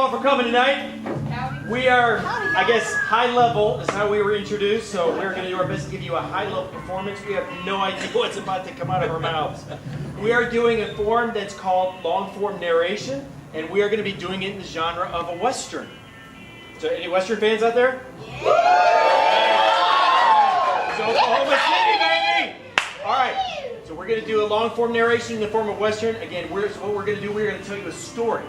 all for coming tonight. We are, I guess, high level is how we were introduced, so we're going to do our best to give you a high level performance. We have no idea what's about to come out of our mouths. We are doing a form that's called long form narration, and we are going to be doing it in the genre of a Western. So any Western fans out there? Yeah! So Oklahoma City, baby! All right, so we're going to do a long form narration in the form of Western. Again, what we're going to do, we're going to tell you a story.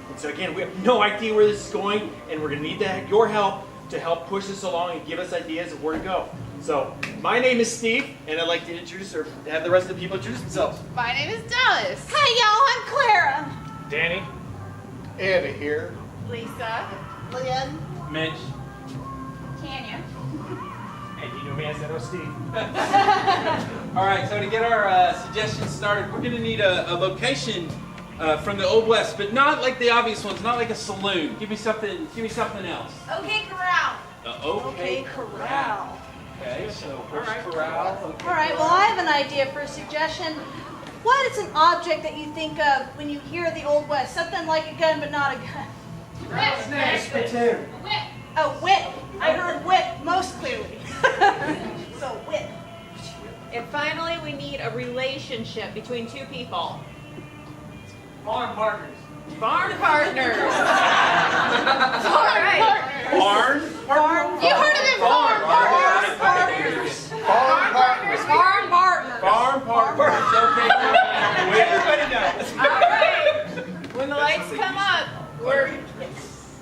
And so again, we have no idea where this is going, and we're going to need your help to help push this along and give us ideas of where to go. So, my name is Steve, and I'd like to introduce, or have the rest of the people introduce themselves. My name is Dallas. Hi, y'all. I'm Clara. Danny. Eddie here. Lisa. Lynn. Mitch. Tanya. And you know me, I said, oh, Steve. All right, so to get our suggestions started, we're going to need a location from the Old West, but not like the obvious ones, not like a saloon. Give me something else. OK Corral. OK Corral. Okay, so horse corral. Okay. All right, well, I have an idea for a suggestion. What is an object that you think of when you hear the Old West? Something like a gun, but not a gun. Whip. Whip. Oh, whip. I heard whip most clearly. So, whip. And finally, we need a relationship between two people. Farm partners. Barn partners. All right. Barn? You heard of it, farm partners. Farm partners. Barn partners. Farm partners. Okay. Everybody knows. All right. When the lights come up, we're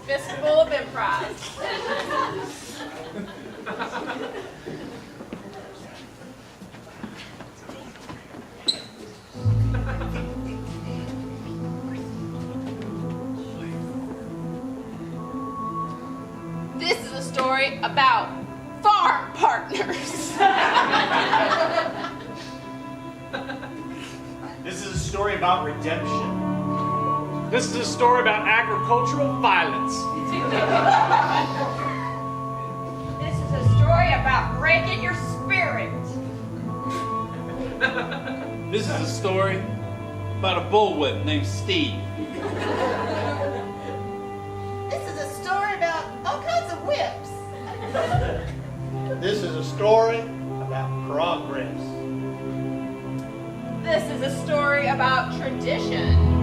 fistful of improv. This is a story about farm partners. This is a story about redemption. This is a story about agricultural violence. This is a story about breaking your spirit. This is a story about a bullwhip named Steve. This is a story about all kinds of whips. This is a story about progress. This is a story about tradition.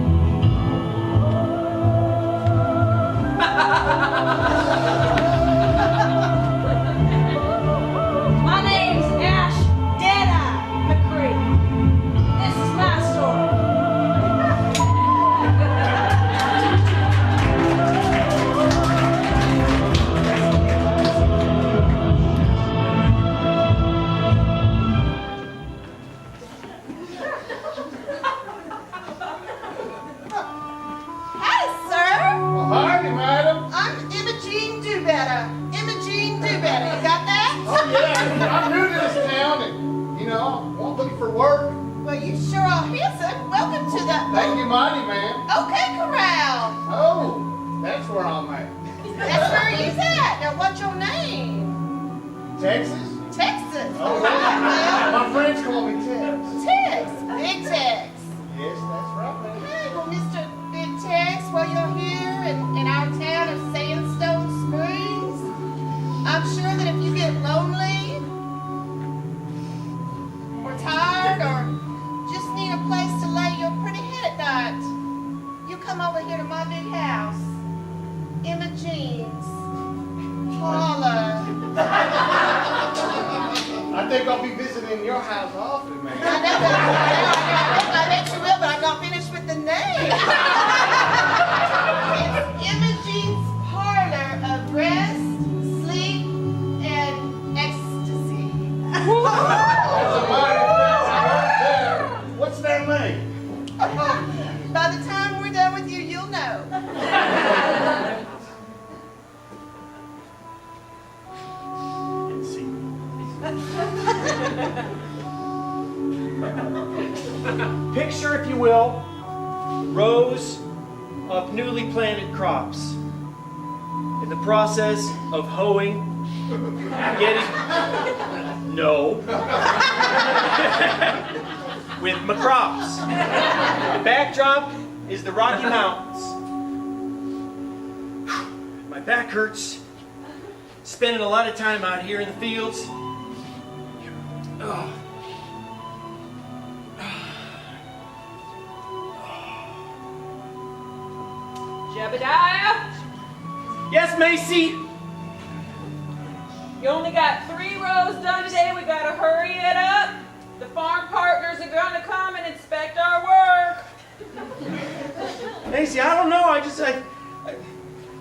My name's Ash Deadeye McCree. This is my story. Hi, sir. Well, hi, madam. I'm Imogene Do Better. Imogene Do Better. You got that? Oh, yeah. I'm new to this town and, I'm looking for work. Well, you sure are here, sir. Welcome to the Thank you, mighty, ma'am. OK Corral. Oh, that's where I'm at. That's where he's at. Now, what's your name? Texas? Texas. Oh, Well, my friends call me Tex. Tex. Big Tex. Yes, that's right, ma'am. Okay, well, Mr. Big Tex, while you're here in our town of Sandstone Springs, I'm sure that if you get lonely or tired or just need a place to lay your pretty head at night, you come over here to my big house, Imogene's parlor. I think I'll be visiting your house often, ma'am. I bet you will, but I'm not finished with the name. It's Imogene's parlor of rest, sleep, and ecstasy. That's a mighty fancy word there. What's their name? By the time we're done with you, you'll know. Picture, if you will, rows of newly planted crops. In the process of hoeing, getting... No. With my crops. The backdrop is the Rocky Mountains. back hurts. Spending a lot of time out here in the fields. Oh. Jebediah, Yes, Macy? you only got 3 rows done today. We gotta hurry it up. The farm partners are gonna come and inspect our work. Macy, I don't know.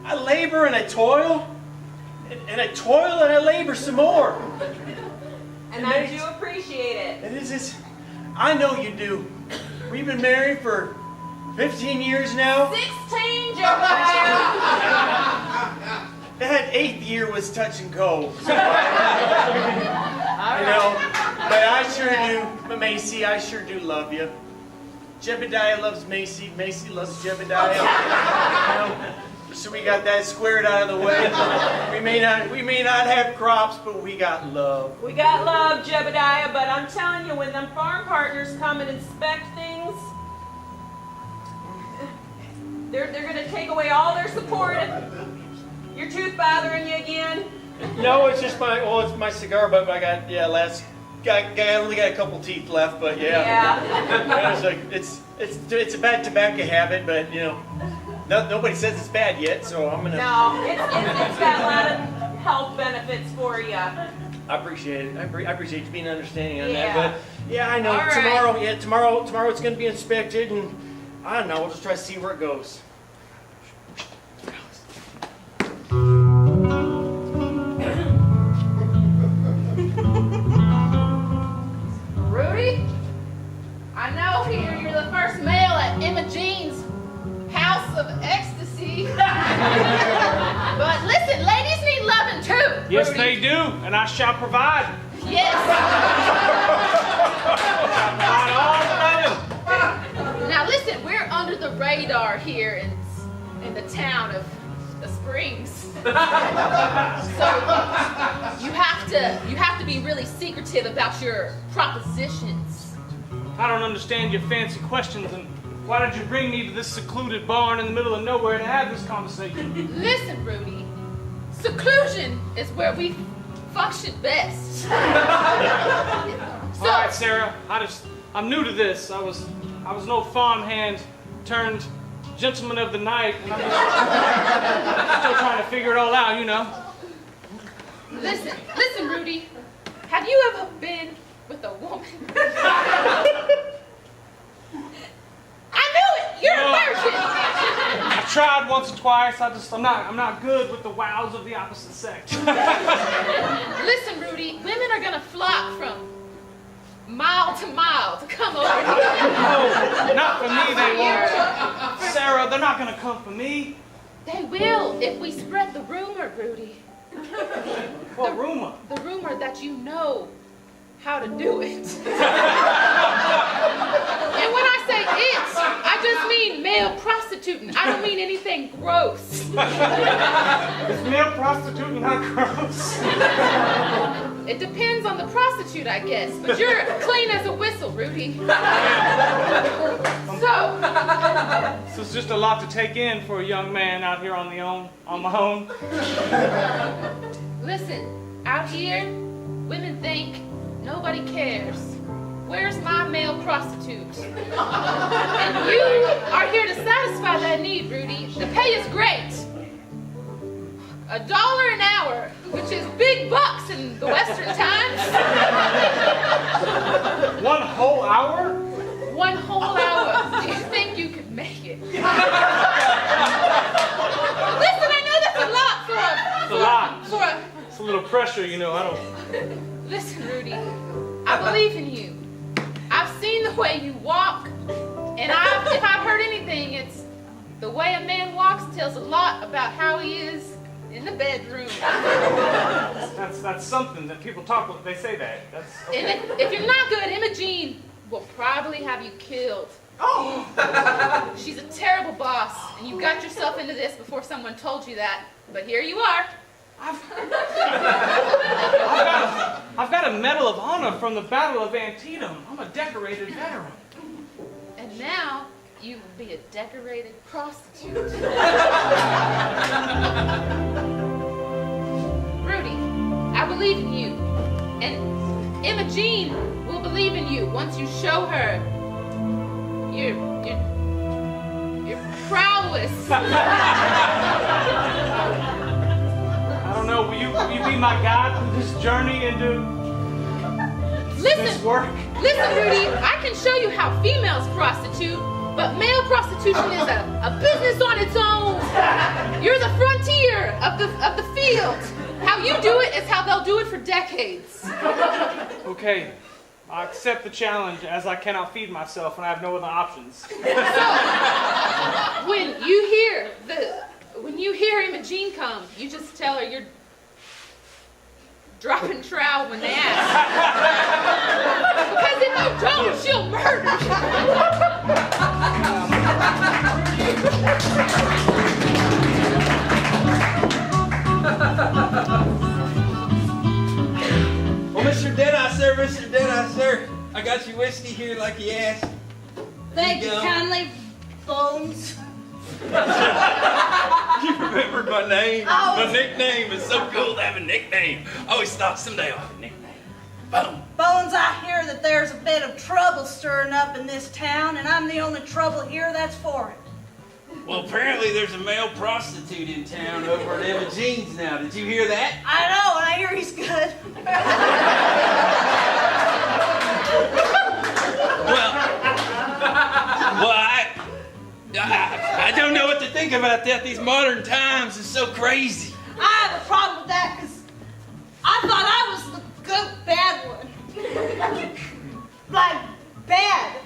I labor and I toil. And I toil and I labor some more. And I do appreciate it. And this is, I know you do. We've been married for 15 years now. 16, Jebediah. That 8th year was touch and go. All You know, but I sure do, but Macy, I sure do love you. Jebediah loves Macy, Macy loves Jebediah. You know, so we got that squared out of the way. We may not have crops, but we got love. We got love, Jebediah, but I'm telling you, when them farm partners come and inspect things, they're gonna take away all their support. Your tooth bothering you again? No, it's just it's my cigar butt. I got I only got a couple teeth left, but yeah. It's a bad tobacco habit, but you know, nobody says it's bad yet, so I'm gonna. No, it's got a lot of health benefits for you. I appreciate it. I appreciate you being understanding on Yeah. that, but yeah, I know All right. tomorrow it's gonna be inspected, and I don't know. We'll just try to see where it goes. Rudy, I know here you're the first male at Emma Jean's House of Ecstasy. But listen, ladies need loving too. Yes, Rudy. they do, and I shall provide. Yes. Provide all of them. Now listen, we're under the radar here in the town of the Springs. So you have to be really secretive about your propositions. I don't understand your fancy questions, and why did you bring me to this secluded barn in the middle of nowhere to have this conversation? Listen, Rudy, seclusion is where we function best. All right, Sarah. I'm new to this. I was no farmhand turned gentleman of the night, and I'm still trying to figure it all out, you know. Listen, Rudy, have you ever been with a woman? I knew it. You're a virgin. I tried once or twice. I'm not good with the wows of the opposite sex. Listen, Rudy, women are gonna flock from mile to mile to come over here. No, not for me, they won't. Sarah, they're not gonna come for me. They will if we spread the rumor, Rudy. What rumor? The rumor that you know how to do it. And when I say it, I just mean male prostituting. I don't mean anything gross. Is male prostituting not gross? It depends on the prostitute, I guess. But you're clean as a whistle, Rudy. So, This is just a lot to take in for a young man out here on my own. listen, out here, women think nobody cares. Where's my male prostitute? And you are here to satisfy that need, Rudy. The pay is great. $1 an hour, which is big bucks in the Western times. 1 whole hour? 1 whole hour. Do you think you could make it? Listen, I know that's a lot It's a lot. for a It's a little pressure, you know. I don't. Listen, Rudy, I believe in you. I've seen the way you walk, and if I've heard anything, it's the way a man walks tells a lot about how he is in the bedroom. That's something that people talk about. They say that. That's okay. And if you're not good, Imogene will probably have you killed. Oh! She's a terrible boss, and you got yourself into this before someone told you that. But here you are. I've got a Medal of Honor from the Battle of Antietam. I'm a decorated veteran. And now you will be a decorated prostitute. And Imogene will believe in you once you show her your prowess. I don't know. Will you be my guide through this journey into this work? Listen, Rudy, I can show you how females prostitute, but male prostitution is a business on its own. You're the frontier of the field. How you do it is how they'll do it for decades. Okay, I accept the challenge as I cannot feed myself and I have no other options. So, when you hear Imogene come, you just tell her you're dropping trowel when they ask. Because if you don't, she'll murder Well, Mr. Deadeye, sir, I got you whiskey here like you asked. Thank you go. kindly, Bones. You remembered my name? Oh. My nickname is so cool to have a nickname. I always thought someday I'll have a nickname. Boom. Bones, I hear that there's a bit of trouble stirring up in this town, and I'm the only trouble here that's for it. Well, apparently there's a male prostitute in town over at Imogene's now. Did you hear that? I know, and I hear he's good. I don't know what to think about that. These modern times is so crazy. I have a problem with that because I thought I was the good, bad one. Like, bad.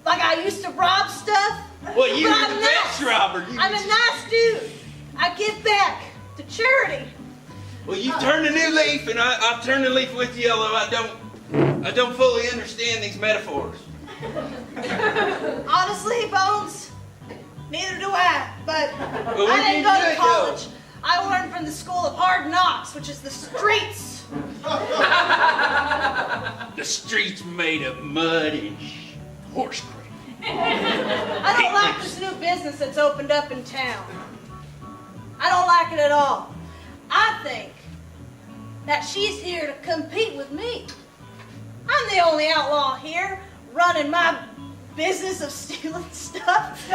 Like I used to rob stuff. Well, you But were I'm the nice. best robber. I'm a nice dude. I give back to charity. Well, you turned a new leaf, and I've turned a leaf with you, although I don't fully understand these metaphors. Honestly, Bones, neither do I. But Well, I where didn't did go you to go? college. I learned from the School of Hard Knocks, which is the streets. The streets made of mud and horse crap. I don't like this new business that's opened up in town. I don't like it at all. I think that she's here to compete with me. I'm the only outlaw here running my business of stealing stuff.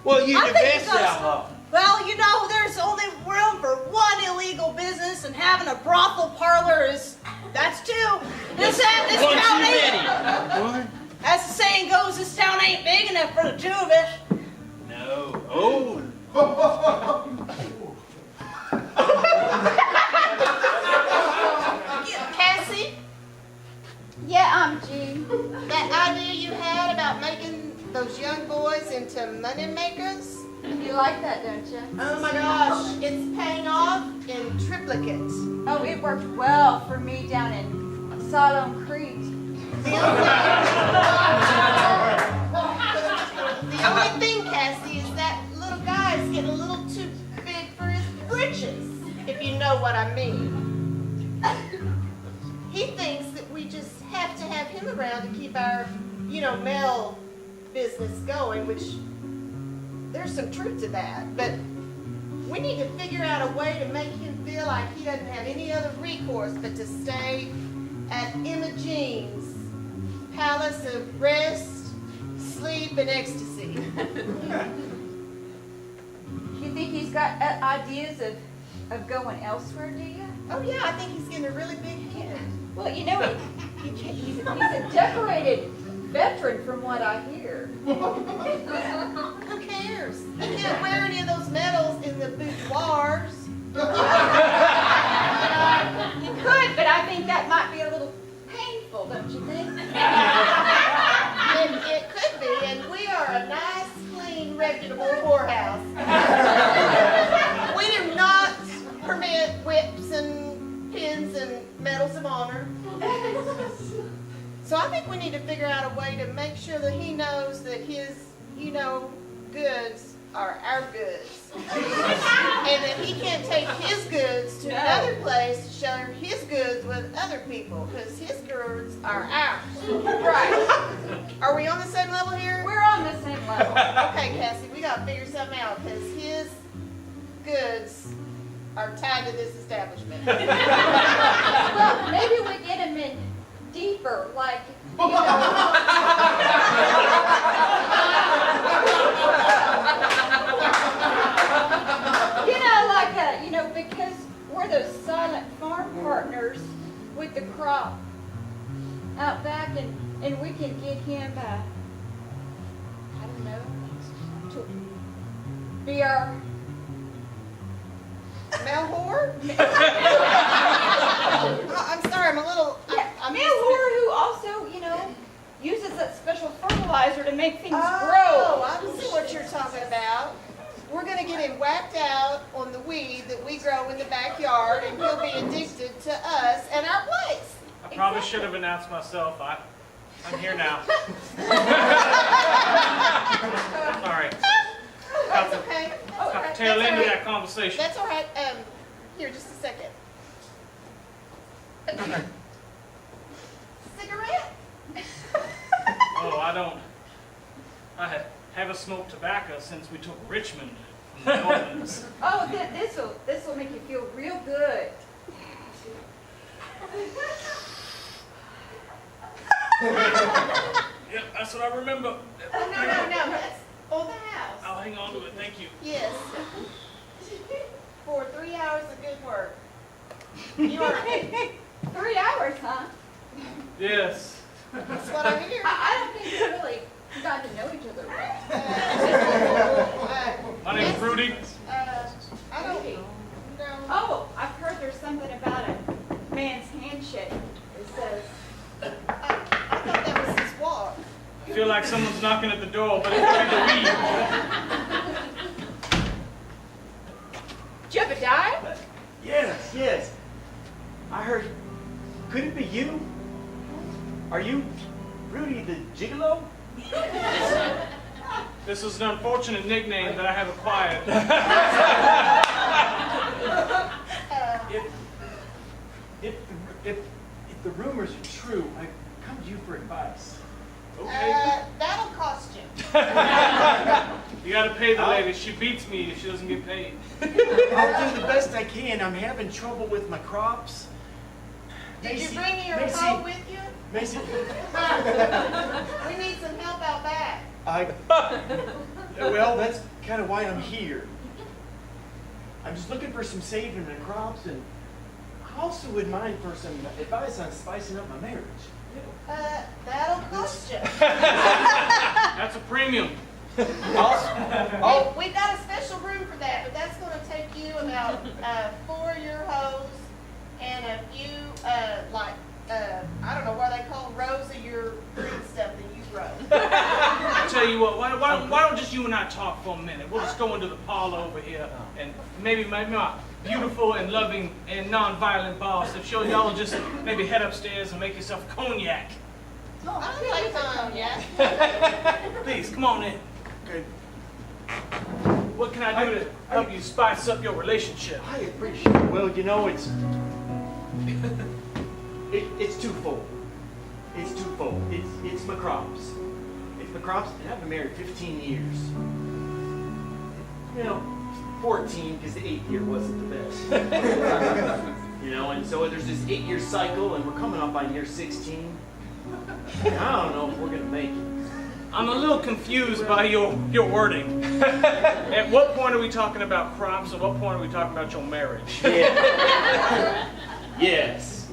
Well, you're I the think best because- outlaw. Well, you know, there's only room for one illegal business, and having a brothel parlor that's two. This One town too ain't, many. What? as the saying goes, this town ain't big enough for the two of us. No. Oh. Cassie, Yeah, Jean. that idea you had about making those young boys into money makers? You like that, don't you? Oh my gosh, it's paying off in triplicate. Oh, it worked well for me down in Siloam Creek. The only thing, Cassie, is that little guy's getting a little too big for his britches, if you know what I mean. He thinks that we just have to have him around to keep our, male business going, which there's some truth to that. But we need to figure out a way to make him feel like he doesn't have any other recourse but to stay at Imogene's palace of rest, sleep, and ecstasy. You think he's got ideas of going elsewhere, do you? Oh yeah, I think he's getting a really big head. Well, he's a decorated veteran from what I hear. Who cares? He can't wear any of those medals in the boudoirs. He could, but I think that might be a little painful, don't you think? It could be, and we are a nice, clean, reputable whorehouse. We do not permit whips and pins and medals of honor. So I think we need to figure out a way to make sure that he knows that his, goods are our goods. And that he can't take his goods to another place to share his goods with other people, because his goods are ours. Right. Are we on the same level here? We're on the same level. Okay, Cassie, we gotta figure something out, because his goods are tied to this establishment. Well, maybe we get them in deeper, like, you know. Because we're those silent farm partners with the crop out back, and we can get him, I don't know, to be our Male whore? I'm sorry, I'm a little. I'm male whore who also, uses that special fertilizer to make things grow. Oh, I see what you're talking about. We're going to get him whacked out on the weed that we grow in the backyard, and he'll be addicted to us and our place. I probably should have announced myself. I'm here now. Sorry. That's okay. Got the tail end of that conversation. That's all right. Here, just a second. Cigarette? Oh, I haven't smoked tobacco since we took Richmond from the Normans. Oh, this'll make you feel real good. Yep, that's what I remember. Oh, no. That's on the house. I'll hang on to it, thank you. Yes. For 3 hours of good work. You are 3 hours, huh? Yes. That's what I hear. I don't think we really got to know each other well. My name's Rudy. I don't know. Oh, I've heard there's something about a man's handshake. It says, I thought that was his walk. I feel like someone's knocking at the door, but it could be the weed. Jebediah? Yes. I heard. Could it be you? Are you Rudy the Gigolo? This is an unfortunate nickname that I have acquired. If the rumors are true, I come to you for advice. Okay. That'll cost you. You gotta pay the lady. She beats me if she doesn't get paid. I'll do the best I can. I'm having trouble with my crops. Did you bring your hoe with you? Macy, We need some help out back. well, that's kind of why I'm here. I'm just looking for some saving in the crops, and I also would mind for some advice on spicing up my marriage. That'll cost you. That's a premium. We've got a special room for that, but that's going to take you about 4 of your hoes and a few, I don't know what they call rows of your green stuff that you grow. I'll tell you what, why don't just you and I talk for a minute? We'll just go into the parlor over here, and maybe my beautiful and loving and non-violent boss, if y'all just maybe head upstairs and make yourself cognac. I don't like cognac. Please, come on in. Okay. What can I do to help you spice up your relationship? I appreciate it. Well, it's twofold. It's my crops. It's my crops, and I've been married 15 years. 14, because the 8th year wasn't the best. And so there's this 8-year cycle, and we're coming up on year 16. And I don't know if we're going to make it. I'm a little confused by your wording. At what point are we talking about crops? At what point are we talking about your marriage? Yeah. Yes.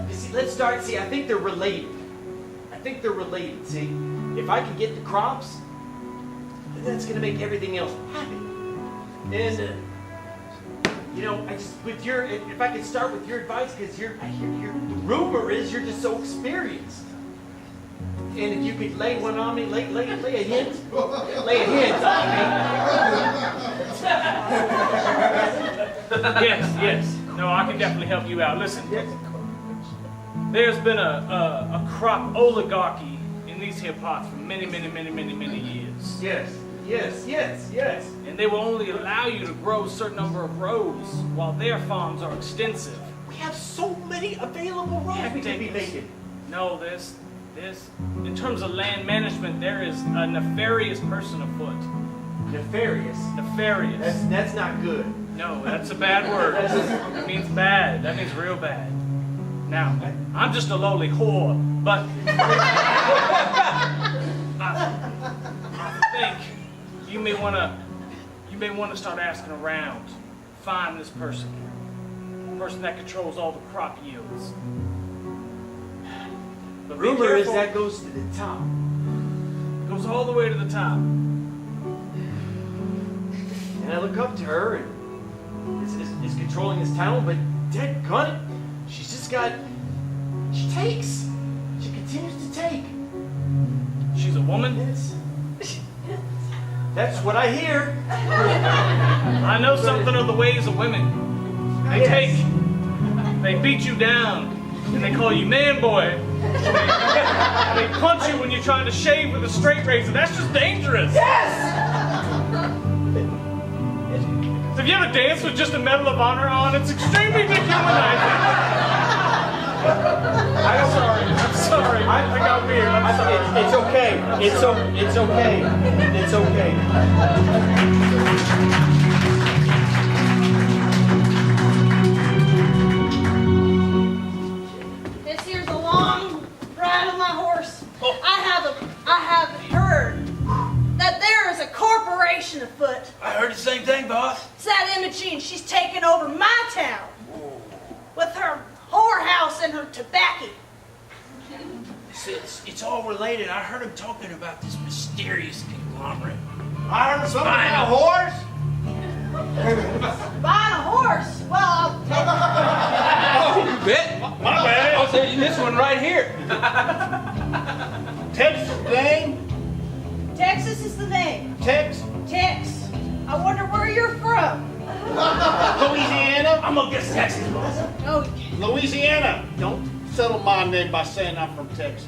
See, let's start. See, I think they're related. See, if I can get the crops, then that's going to make everything else happy. And, if I could start with your advice, because the rumor is you're just so experienced. And if you could lay one on me, lay a hint. Lay a hint on me. Yes. No, I can definitely help you out. Listen, there's been a crop oligarchy in these here parts for many years. Yes. And they will only allow you to grow a certain number of rows while their farms are extensive. We have so many available rows we could be making. No, there's in terms of land management, there is a nefarious person afoot Nefarious. Nefarious. That's not good. No, that's a bad word. That means bad. That means real bad. Now, I'm just a lowly whore, but I think you may want to start asking around, find this person, the person that controls all the crop yields. But be Rumor is careful. that goes to the top. Goes all the way to the top. And I look up to her and is controlling this town, but dead gun, she's just got, she takes. She continues to take. She's a woman. That's what I hear. I know something of the ways of women. They Yes. take, they beat you down, and they call you man boy. And they punch you when you're trying to shave with a straight razor. That's just dangerous. Yes! Have you ever danced with just a Medal of Honor on? It's extremely dehumanizing. I'm sorry. I got weird. I'm sorry. It's okay. It's okay. It's okay. This here's a long ride on my horse. I have heard that there is a corporation afoot. I heard the same thing, boss. It's that Imogene. She's taken over my town with her whorehouse and her tobacco. It's all related. I heard him talking about this mysterious conglomerate. I heard something Fine. about a horse. Buying a horse? Well, I'll take Oh, you bet. My bad. I'll send you this one right here. Texas name? Texas is the name. Tex? Tex. I wonder where you're from. Louisiana? I'm gonna guess Texas, boss. Oh, Louisiana. Don't settle my name by saying I'm from Texas.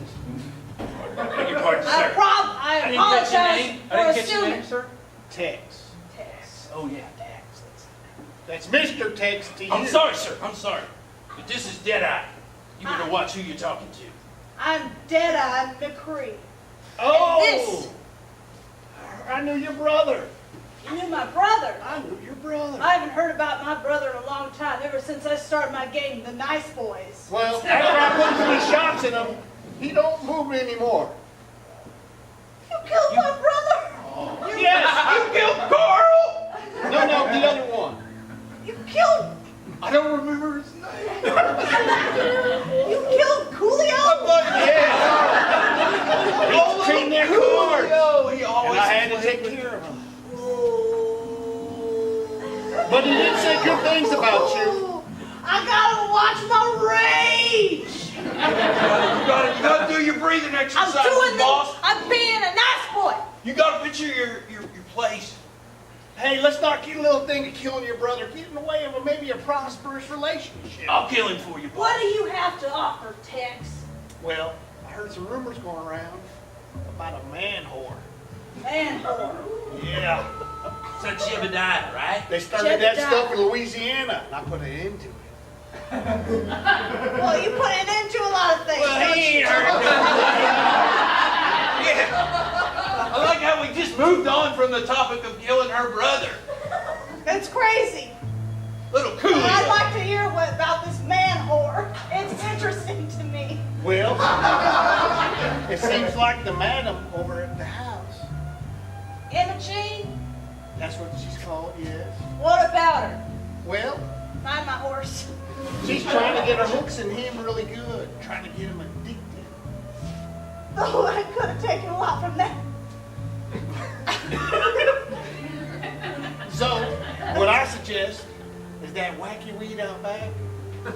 Beg your pardon, sir. I I didn't catch your apologize name. for I didn't catch your assuming. name, sir. Tex. Tex. Oh yeah, Tex. That's Mr. Tex to you. I'm sorry, sir. I'm sorry. But this is Deadeye. You better watch who you're talking to. I'm Deadeye McCree. Oh! This. I knew your brother. You knew my brother. I knew your brother. I haven't heard about my brother in a long time, ever since I started my game, the Nice Boys. Well, after I put 3 shots in him, he don't move anymore. You killed my brother! Yes, you killed Carl! No, the other one. You killed... I don't remember his name. You killed Coolio? Yeah. He's treating their cards. He always And I had to take care of him. But he did say good things about you. I gotta watch my rage! You gotta do your breathing I'm exercises, doing boss. this. I'm being a nice boy. You gotta picture your place. Hey, let's not get a little thing of killing your brother get in the way of maybe a prosperous relationship. I'll kill him for you, boss. What do you have to offer, Tex? Well, I heard some rumors going around about a man whore. Man whore. Yeah. So Jebediah, right? They started that Jebediah. stuff in Louisiana, and I put an end to it. Well, you put an end to a lot of things. Well, don't he you? ain't heard Yeah. I like how we just moved on from the topic of killing her brother. It's crazy. Little Coolio. I'd like to hear about this man whore. It's interesting to me. Well, it seems like the madam over at the house. Imogene, That's what she's called, yes. what about her? Well, Find my horse. she's trying to get her hooks in him really good, trying to get him addicted. Oh, I could have taken a lot from that. So, what I suggest is that wacky weed out back. We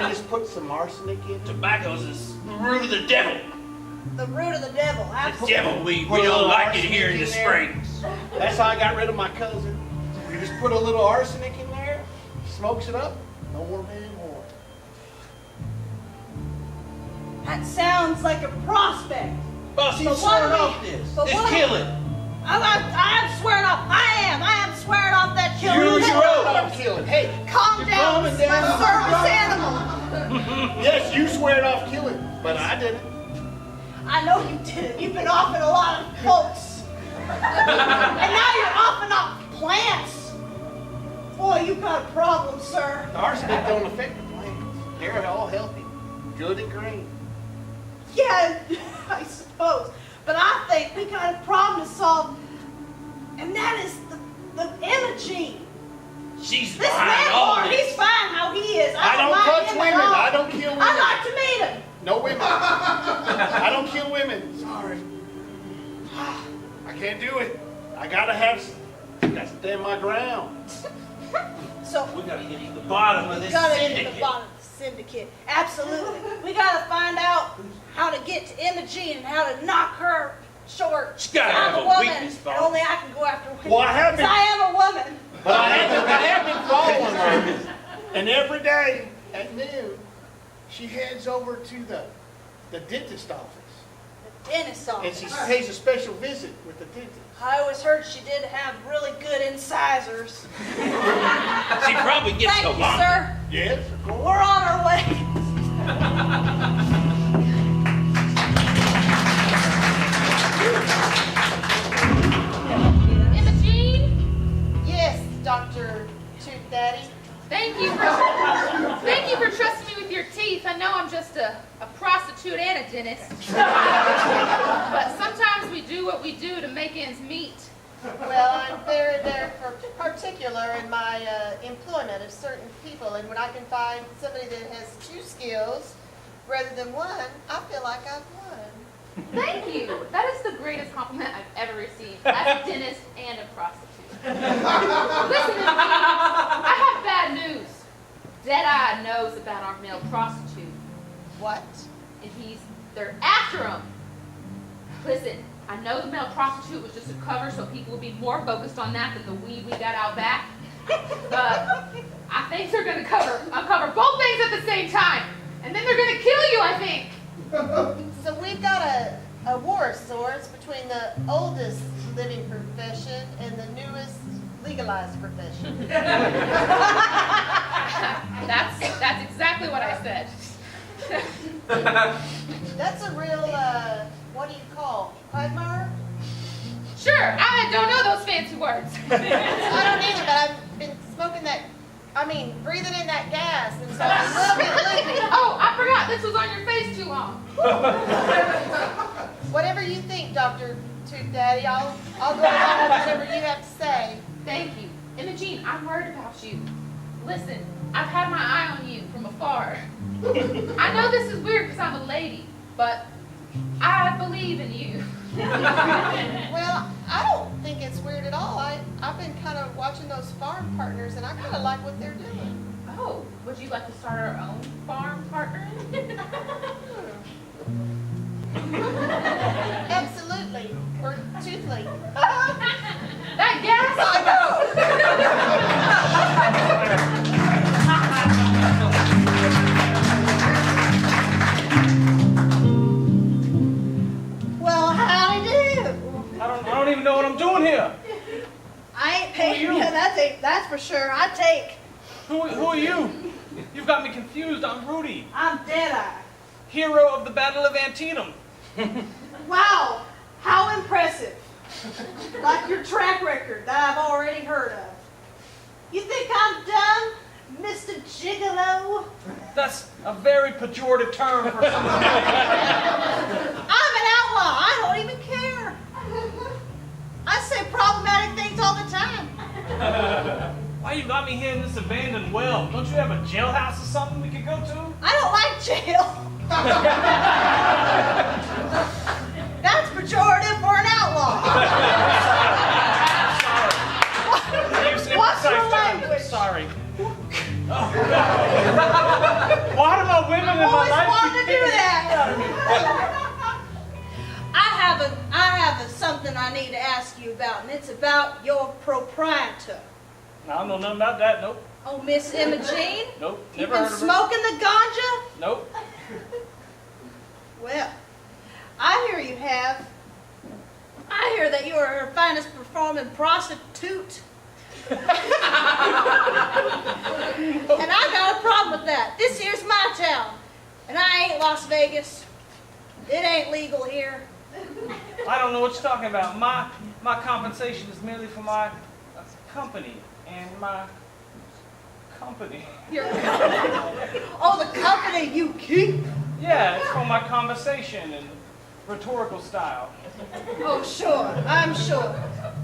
just put some arsenic in it. Tobacco's the root of the devil. The root of the devil. The devil weed. Put We a don't little like it arsenic here in the in there. springs. That's how I got rid of my cousin. We just put a little arsenic in there, smokes it up, no more man whore. That sounds like a prospect. Boss, he's But what sworn do we- off this. but It's what- killing. I am swearing off. I am swearing off that killing. Use your oath. I'm killing. Hey, Calm you're down, calming my down. service animal. Yes, you swear it off killing, but I didn't. I know you did it. You've been offing a lot of folks. And now you're offing It don't affect the plants. They're all healthy, good and green. Yeah, I suppose. But I think we got a problem to solve, and that is the imaging. She's This fine, man, all Lord, this. he's fine how he is. I don't like touch him at women. all. I don't kill women. I'd like to meet him. No women. I don't kill women. Sorry. I can't do it. I gotta stand my ground. So We gotta get to the bottom of we this gotta get to syndicate. the bottom of the syndicate. Absolutely. We gotta find out how to get to Imogene and how to knock her short. She gotta I'm have a a woman, weakness, and Bob. only I can go after women. Well, I have been- 'Cause I am a woman. But I have been following her. And every day at noon, she heads over to the dentist office. The dentist And office. she pays a special visit with the dentist. I always heard she did have really good incisors. She probably gets Thank you, sir. Yes, of course. We're on our way. Imogene, Yes, Dr. Tooth Daddy. thank you for trusting me with your teeth. I know I'm just a prostitute and a dentist. But sometimes we do what we do to make ends meet. Well, I'm very, very particular in my employment of certain people, and when I can find somebody that has two skills rather than one, I feel like I've won. Thank you. That is the greatest compliment I've ever received as a dentist and a prostitute. Listen to me. I have bad news. Deadeye knows about our male prostitute, What? and they're after him. Listen, I know the male prostitute was just a cover so people would be more focused on that than the weed we got out back. But I think they're going to uncover both things at the same time. And then they're going to kill you, I think. So we've got a war of sorts between the oldest living profession and the newest legalized profession. That's exactly what I said. That's a real, what do you call, quagmire? Sure, I don't know those fancy words. I don't either, but I've been smoking breathing in that gas, and so I'm a little bit loopy. Oh, I forgot this was on your face too long. Whatever you think, Dr. Tooth Daddy, I'll go along with whatever you have to say. Thank you. Imogene, I'm worried about you. Listen, I've had my eye on you from afar. I know this is weird because I'm a lady, but I believe in you. Well, I don't think it's weird at all. I've been kind of watching those farm partners, and I kind of like what they're doing. Oh, would you like to start our own farm partner? Absolutely. Or Toothly. That gas? Well, howdy do. I don't even know what I'm doing here. I ain't paying Who are you. you? That's for sure. I take. Who are you? You've got me confused. I'm Rudy, I'm Deadeye. hero of the Battle of Antietam. Wow, how impressive. Like your track record that I've already heard of. You think I'm dumb, Mr. Gigolo? That's a very pejorative term for someone. I'm an outlaw. I don't even care. I say problematic things all the time. Why you got me here in this abandoned well? Don't you have a jailhouse or something we could go to? I don't like jail. That's pejorative for an outlaw. What's your language? Sorry. Why do my women in my Always life wanted to keep do kicking that. me out of me? I have something I need to ask you about, and it's about your proprietor. I don't know nothing about that. Nope. Oh, Miss Imogene? Nope. You've Never been heard of her. smoking the ganja? Nope. Well, I hear you have. I hear that you are her finest performing prostitute. And I got a problem with that. This here's my town. And I ain't Las Vegas. It ain't legal here. I don't know what you're talking about. My compensation is merely for my company and my company. Your company. Oh, the company you keep. Yeah, it's for my conversation and rhetorical style. Oh, sure. I'm sure.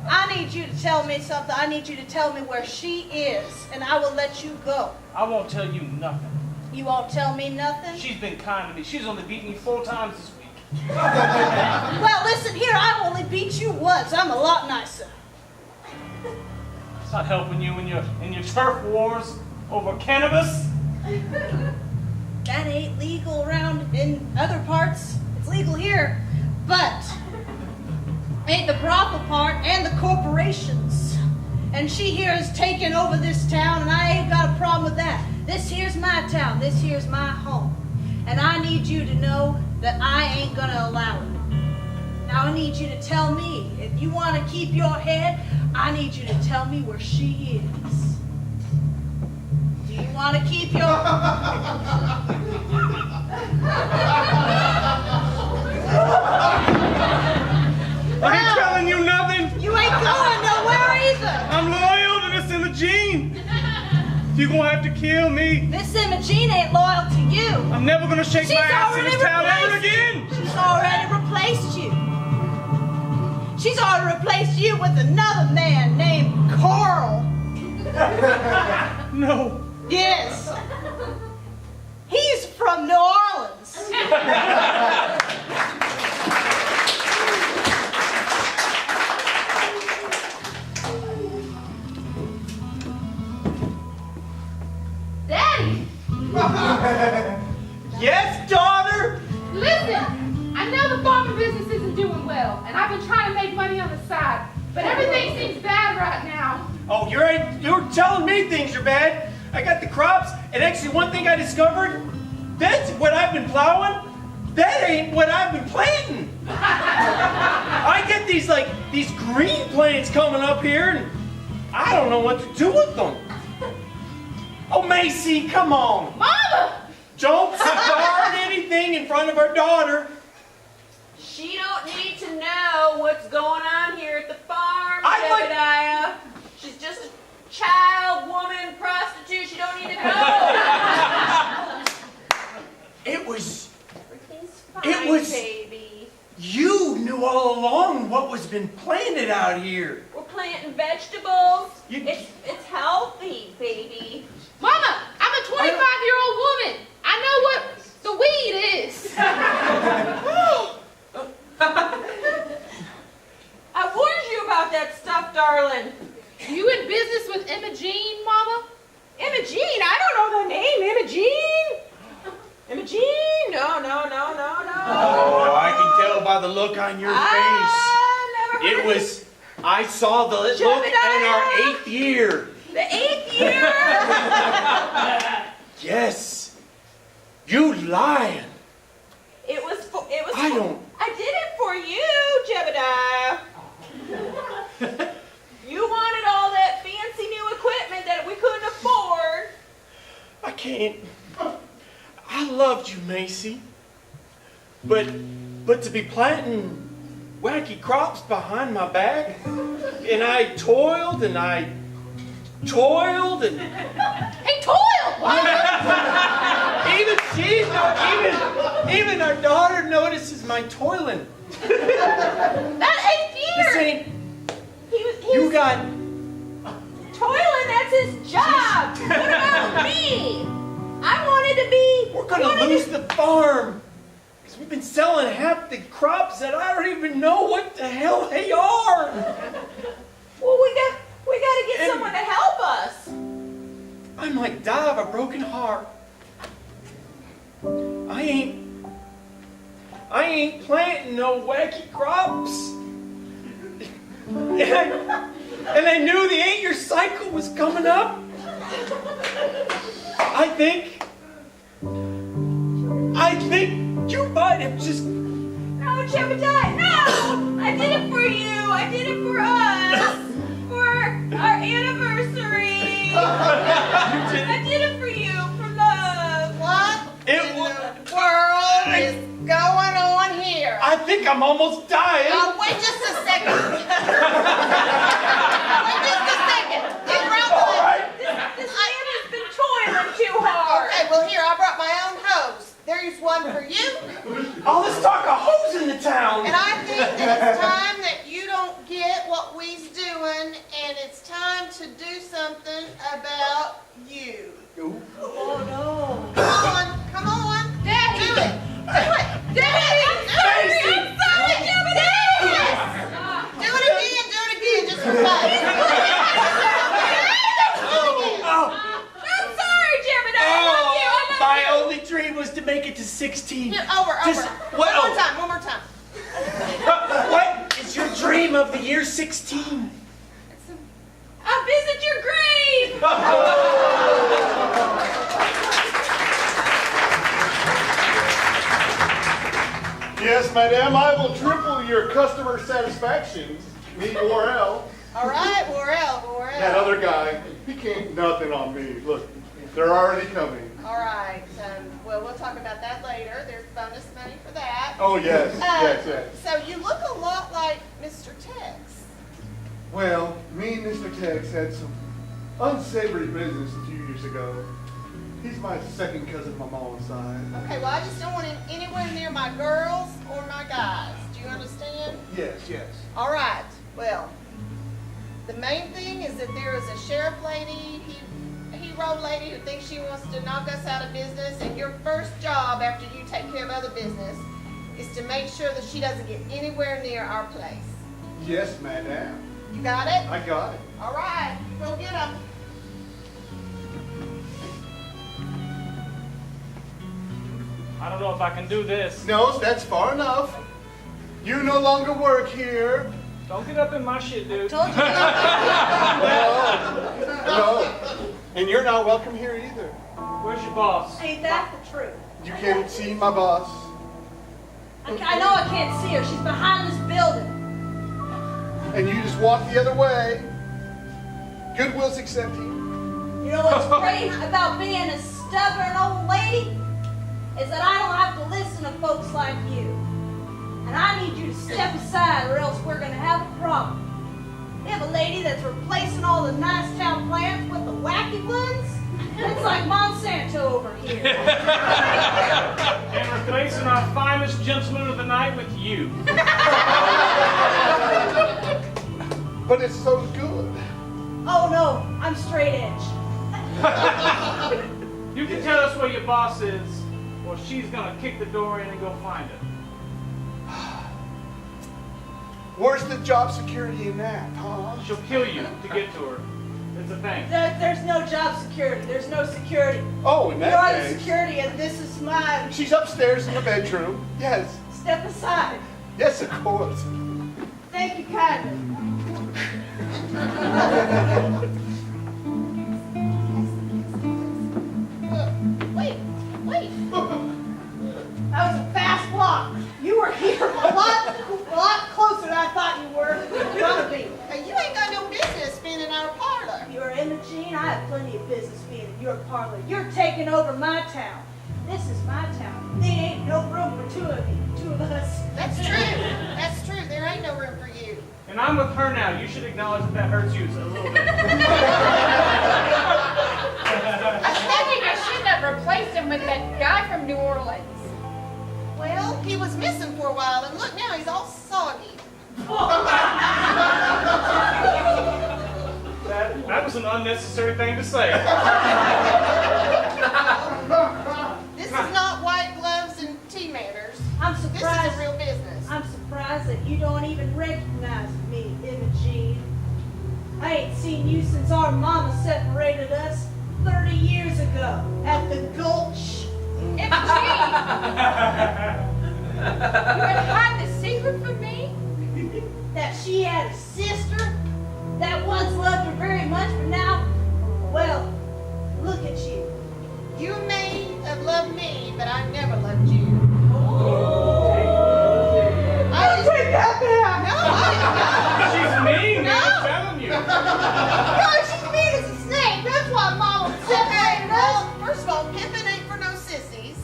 I need you to tell me something. I need you to tell me where she is, and I will let you go. I won't tell you nothing. You won't tell me nothing? She's been kind to me. She's only beat me 4 times this week. Well, listen here. I've only beat you once. I'm a lot nicer. It's not helping you in your turf wars over cannabis. That ain't legal around in other parts. It's legal here. But ain't the brothel part and the corporations. And she here has taken over this town, and I ain't got a problem with that. This here's my town. This here's my home. And I need you to know that I ain't gonna allow it. Now I need you to tell me, if you want to keep your head, I need you to tell me where she is. Do you want to keep your... I ain't telling you nothing. You ain't going nowhere either. I'm loyal to this Imogene. You're gonna have to kill me. Miss Imogene ain't loyal to you. I'm never gonna shake my ass in this town ever again. She's already replaced you. She's already replaced you with another man named Carl. No. Yes. He's from New Orleans. Daddy! Yes, daughter? Listen, I know the farming business isn't doing well, and I've been trying to make money on the side, but everything seems bad right now. Oh, you're telling me things are bad. I got the crops, and actually one thing I discovered, that's what I've been plowing. That ain't what I've been planting. I get these green plants coming up here, and I don't know what to do with them. Oh, Macy, come on. Mama! Don't start anything in front of our daughter. She don't need to know what's going on here at the farm, I'd like- Jebediah. She's just a child, woman, prostitute. She don't need to know. It was Everything's fine, It was- baby. you knew all along what was been planted out here. We're planting vegetables. You- It's healthy, baby. Mama, I'm a 25-year-old woman. I know what the weed is. I warned you about that stuff, darling. You in business with Imogene, Mama? Imogene? I don't know the name. Imogene? Imogene? No. Oh, I can tell by the look on your face. I never heard of I saw the look in our 8th year. the 8th year. Yes. You lying. It was. I did it for you, Jebediah. You wanted all that fancy new equipment that we couldn't afford. I can't. I loved you, Macy. But to be planting wacky crops behind my back, and I toiled and Hey, toil! even our daughter notices my toiling. That 8th This year! ain't. He was You got. toiling. That's his job. What about me? I wanted to be. We're gonna lose the farm. Because we've been selling half the crops that I don't even know what the hell they are. Well, we got to get someone to help us. I might die of a broken heart. I ain't planting no wacky crops. And I knew the 8-year cycle was coming up. I think you might have just. No, Jebediah, no! I did it for you. I did it for us. For our anniversary. I did it for you, for love. What It in was. the world is going on here? I think I'm almost dying. Wait just a second. Wait just a second. Hey, Brother, All right. This man has been get to 16. Here, over. Just- One more time, one more time. What is your dream of the year 16? I'll visit your grave. Yes, madam, I will triple your customer satisfaction. Me, Worrell. All right, Worrell. That other guy, he can't nothing on me. Look, they're already coming. All right, well, we'll talk about that later. There's bonus money for that. Oh, yes, yes. So you look a lot like Mr. Tex. Well, me and Mr. Tex had some unsavory business a few years ago. He's my second cousin on my mom's side. Okay, well, I just don't want him anywhere near my girls or my guys. Do you understand? Yes. All right, well, the main thing is that there is a sheriff lady, hero lady who thinks she wants to knock us out of business, and your first job after you take care of other business is to make sure that she doesn't get anywhere near our place. Yes, madam. You got it? I got it. All right, go get them. I don't know if I can do this. No, that's far enough. You no longer work here. Don't get up in my shit, dude. Told you. No. And you're not welcome here either. Where's your boss? Ain't that the truth? You can't see my boss. I know I can't see her. She's behind this building. And you just walk the other way. Goodwill's accepting. You know what's great about being a stubborn old lady? Is that I don't have to listen to folks like you. And I need you to step aside or else we're going to have a problem. We have a lady that's replacing all the nice town plants with the wacky ones. It's like Monsanto over here. And replacing our finest gentleman of the night with you. But it's so good. Oh no, I'm straight edge. You can tell us where your boss is, or she's gonna kick the door in and go find her. Where's the job security in that, huh? She'll kill you to get to her. It's a thing. There's no job security. There's no security. Oh, in You're that the case. security and this is mine. She's upstairs in the bedroom. Yes. Step aside. Yes, of course. Thank you kindly. Wait. That was a fast walk. You were here a lot closer than I thought you were. Gonna be. Hey, you ain't got no business being in our parlor. You're Imogene. I have plenty of business being in your parlor. You're taking over my town. This is my town. There ain't no room for two of us. That's true. There ain't no room for you. And I'm with her now. You should acknowledge that that hurts you a little bit. I think I shouldn't have replaced him with that guy from New Orleans. Well, he was missing for a while, and look now, he's all soggy. That was an unnecessary thing to say. This is not white gloves and tea manners. I'm This is surprised. a real business. I'm surprised that you don't even recognize me, Imogene. I ain't seen you since our mama separated us 30 years ago at the Gulch. Imogene! You would hide the secret from me? That she had a sister that once loved her very much, but now, well, look at you. You may have loved me, but I never loved you. I take that back. She's mean, man, No. I'm telling you. No, she's mean as a snake. That's why Mama separated us. Well, first of all, pimping ain't for no sissies.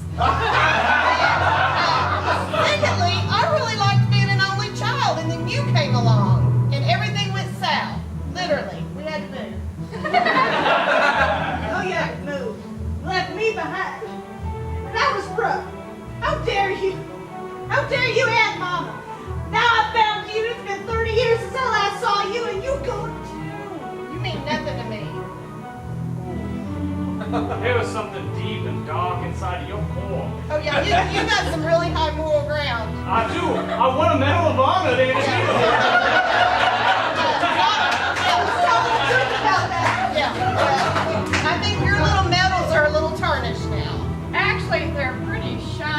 Secondly, I really liked being an only child, and then you came along, and everything went south. Literally. We had to move. Oh yeah, move. Left me behind. And that was rough. How dare you? How dare you and Mama? Now I found you. It's been 30 years since I last saw you, and you go too. You mean nothing to me. There was something deep and dark inside of your core. Oh yeah, you got some really high moral ground. I do. I won a Medal of Honor there. Tell the truth about that. Yeah, well, I think your little medals are a little tarnished now. Actually, they're pretty shiny.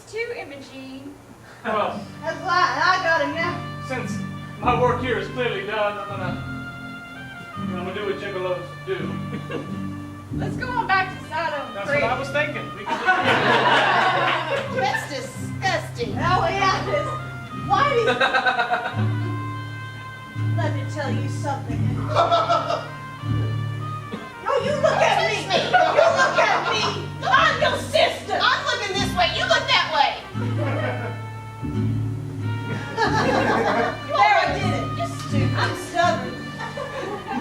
too, Imogene. Well, That's right, I got him now. since my work here is clearly done, I'm gonna do what gigolos do. Let's go on back to Sodom That's Creek. what I was thinking. We can That's disgusting. Oh, yeah, it is. Why do you... Let me tell you something. No, you look at me. You look at me. I'm your sister. I'm looking this way. You look that way. There, I did it. You're stupid. I'm stubborn.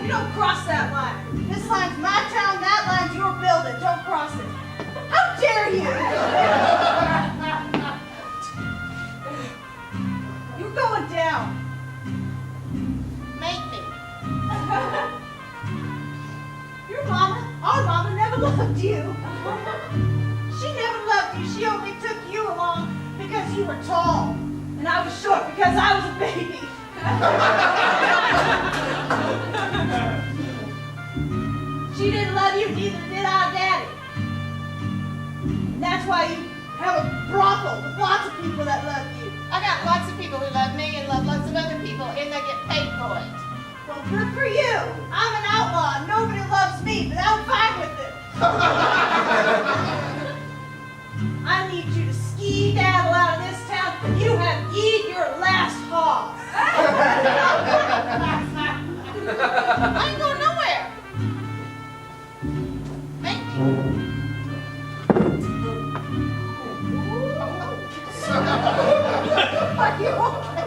You don't cross that line. This line's my town, that line's your building. Don't cross it. How dare you? You're going down. Make me. Your mama, our mama never loved you. She never loved you. She only took you along because you were tall. And I was short because I was a baby. She didn't love you, neither did our daddy. And that's why you have a brothel with lots of people that love you. I got lots of people who love me and love lots of other people, and they get paid for it. Well, good for you. I'm an outlaw. Nobody loves me, but I'm fine with it. I need you to ski-daddle out of this town. You have eaten your last hog. I ain't going nowhere. Make me. Are you okay?